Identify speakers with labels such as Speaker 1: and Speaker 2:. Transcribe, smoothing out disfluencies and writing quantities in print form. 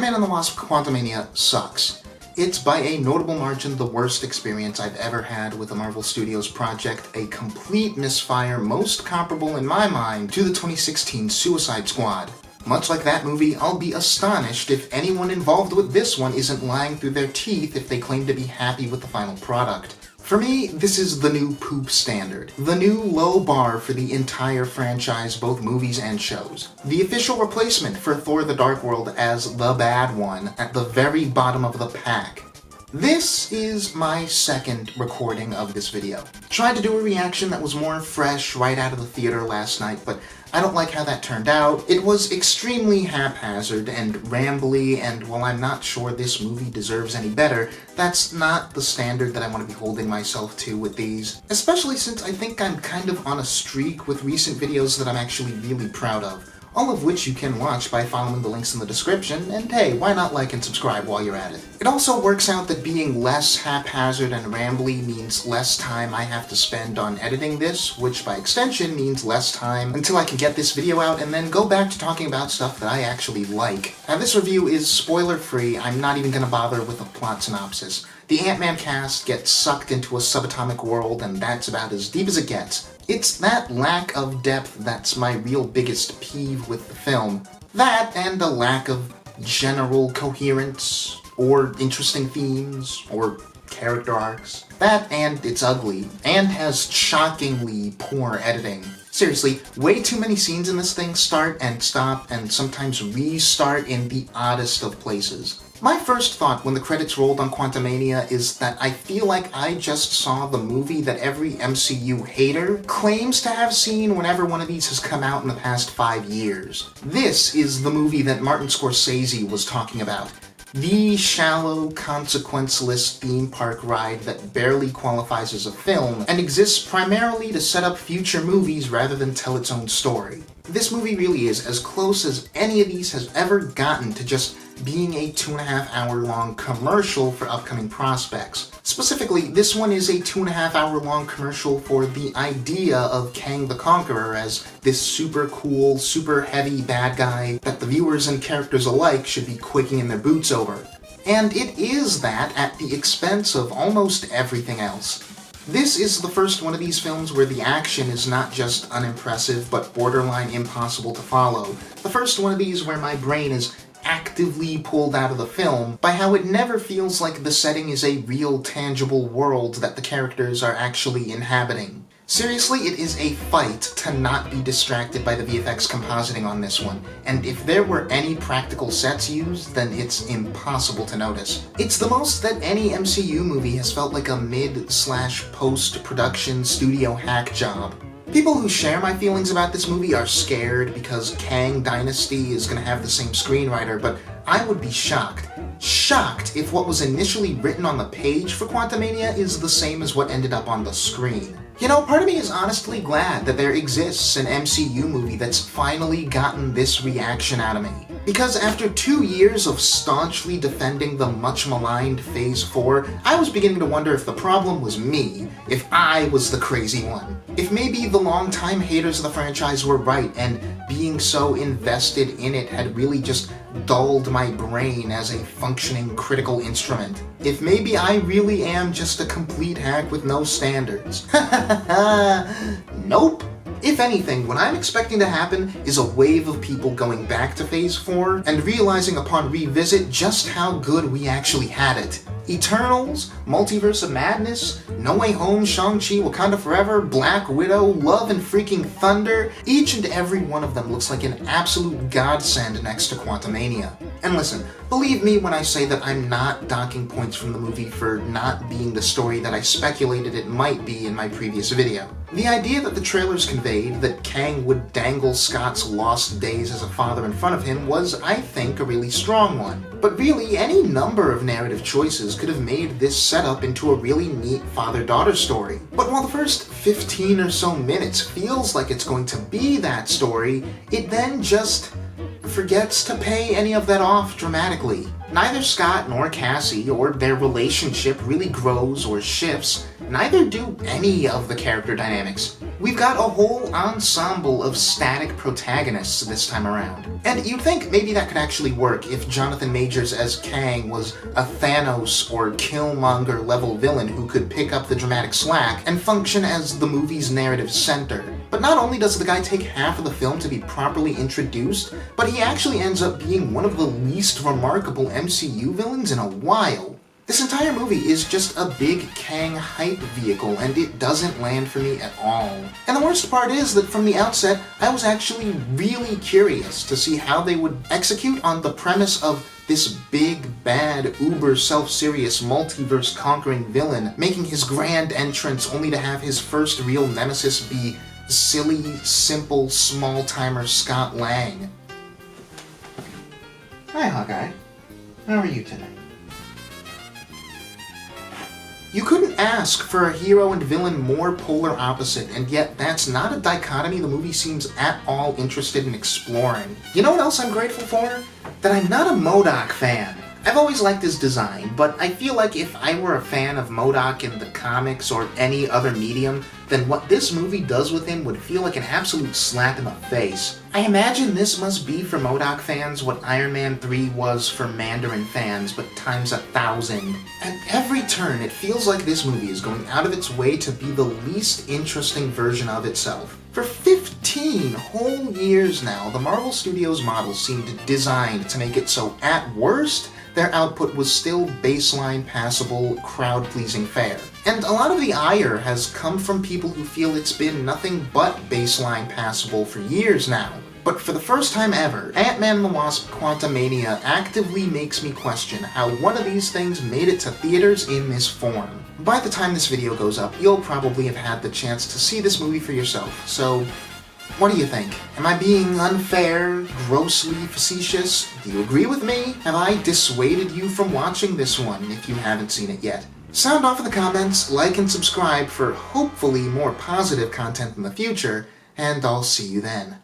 Speaker 1: Ant-Man and the Wasp: Quantumania sucks. It's by a notable margin the worst experience I've ever had with a Marvel Studios project, a complete misfire most comparable in my mind to the 2016 Suicide Squad. Much like that movie, I'll be astonished if anyone involved with this one isn't lying through their teeth if they claim to be happy with the final product. For me, this is the new poop standard. The new low bar for the entire franchise, both movies and shows. The official replacement for Thor: The Dark World as the bad one at the very bottom of the pack. This is my second recording of this video. Tried to do a reaction that was more fresh right out of the theater last night, but I don't like how that turned out. It was extremely haphazard and rambly, and while I'm not sure this movie deserves any better, that's not the standard that I want to be holding myself to with these. Especially since I think I'm kind of on a streak with recent videos that I'm actually really proud of. All of which you can watch by following the links in the description, and hey, why not like and subscribe while you're at it? It also works out that being less haphazard and rambly means less time I have to spend on editing this, which by extension means less time until I can get this video out and then go back to talking about stuff that I actually like. Now this review is spoiler-free, I'm not even gonna bother with a plot synopsis. The Ant-Man cast gets sucked into a subatomic world, and that's about as deep as it gets. It's that lack of depth that's my real biggest peeve with the film. That and a lack of general coherence, or interesting themes, or character arcs. That and it's ugly, and has shockingly poor editing. Seriously, way too many scenes in this thing start and stop and sometimes restart in the oddest of places. My first thought when the credits rolled on Quantumania is that I feel like I just saw the movie that every MCU hater claims to have seen whenever one of these has come out in the past 5 years. This is the movie that Martin Scorsese was talking about. The shallow, consequenceless theme park ride that barely qualifies as a film and exists primarily to set up future movies rather than tell its own story. This movie really is as close as any of these has ever gotten to just being a 2.5-hour long commercial for upcoming prospects. Specifically, this one is a 2.5-hour long commercial for the idea of Kang the Conqueror as this super cool, super heavy bad guy that the viewers and characters alike should be quaking in their boots over. And it is that at the expense of almost everything else. This is the first one of these films where the action is not just unimpressive, but borderline impossible to follow. The first one of these where my brain is actively pulled out of the film by how it never feels like the setting is a real, tangible world that the characters are actually inhabiting. Seriously, it is a fight to not be distracted by the VFX compositing on this one, and if there were any practical sets used, then it's impossible to notice. It's the most that any MCU movie has felt like a mid/post-production studio hack job. People who share my feelings about this movie are scared because Kang Dynasty is gonna have the same screenwriter, but I would be shocked if what was initially written on the page for Quantumania is the same as what ended up on the screen. You know, part of me is honestly glad that there exists an MCU movie that's finally gotten this reaction out of me. Because after 2 years of staunchly defending the much-maligned Phase 4, I was beginning to wonder if the problem was me, if I was the crazy one. If maybe the longtime haters of the franchise were right, and being so invested in it had really just dulled my brain as a functioning critical instrument. If maybe I really am just a complete hack with no standards. Nope. If anything, what I'm expecting to happen is a wave of people going back to Phase 4 and realizing upon revisit just how good we actually had it. Eternals, Multiverse of Madness, No Way Home, Shang-Chi, Wakanda Forever, Black Widow, Love and Freaking Thunder, each and every one of them looks like an absolute godsend next to Quantumania. And listen, believe me when I say that I'm not docking points from the movie for not being the story that I speculated it might be in my previous video. The idea that the trailers conveyed that Kang would dangle Scott's lost days as a father in front of him was, I think, a really strong one. But really, any number of narrative choices could have made this setup into a really neat father-daughter story. But while the first 15 or so minutes feels like it's going to be that story, it then just forgets to pay any of that off dramatically. Neither Scott nor Cassie or their relationship really grows or shifts. Neither do any of the character dynamics. We've got a whole ensemble of static protagonists this time around. And you'd think maybe that could actually work if Jonathan Majors as Kang was a Thanos or Killmonger level villain who could pick up the dramatic slack and function as the movie's narrative center. But not only does the guy take half of the film to be properly introduced, but he actually ends up being one of the least remarkable MCU villains in a while. This entire movie is just a big Kang hype vehicle, and it doesn't land for me at all. And the worst part is that from the outset, I was actually really curious to see how they would execute on the premise of this big, bad, uber self-serious, multiverse-conquering villain making his grand entrance only to have his first real nemesis be silly, simple, small-timer Scott Lang. Hi, Hawkeye. How are you today? You couldn't ask for a hero and villain more polar opposite, and yet that's not a dichotomy the movie seems at all interested in exploring. You know what else I'm grateful for? That I'm not a MODOK fan. I've always liked his design, but I feel like if I were a fan of MODOK in the comics or any other medium, then what this movie does with him would feel like an absolute slap in the face. I imagine this must be for MODOK fans what Iron Man 3 was for Mandarin fans, but times 1,000. At every turn, it feels like this movie is going out of its way to be the least interesting version of itself. For 15 whole years now, the Marvel Studios model seemed designed to make it so, at worst, their output was still baseline, passable, crowd-pleasing fare. And a lot of the ire has come from people who feel it's been nothing but baseline passable for years now. But for the first time ever, Ant-Man and the Wasp: Quantumania actively makes me question how one of these things made it to theaters in this form. By the time this video goes up, you'll probably have had the chance to see this movie for yourself, so what do you think? Am I being unfair, grossly facetious? Do you agree with me? Have I dissuaded you from watching this one if you haven't seen it yet? Sound off in the comments, like and subscribe for hopefully more positive content in the future, and I'll see you then.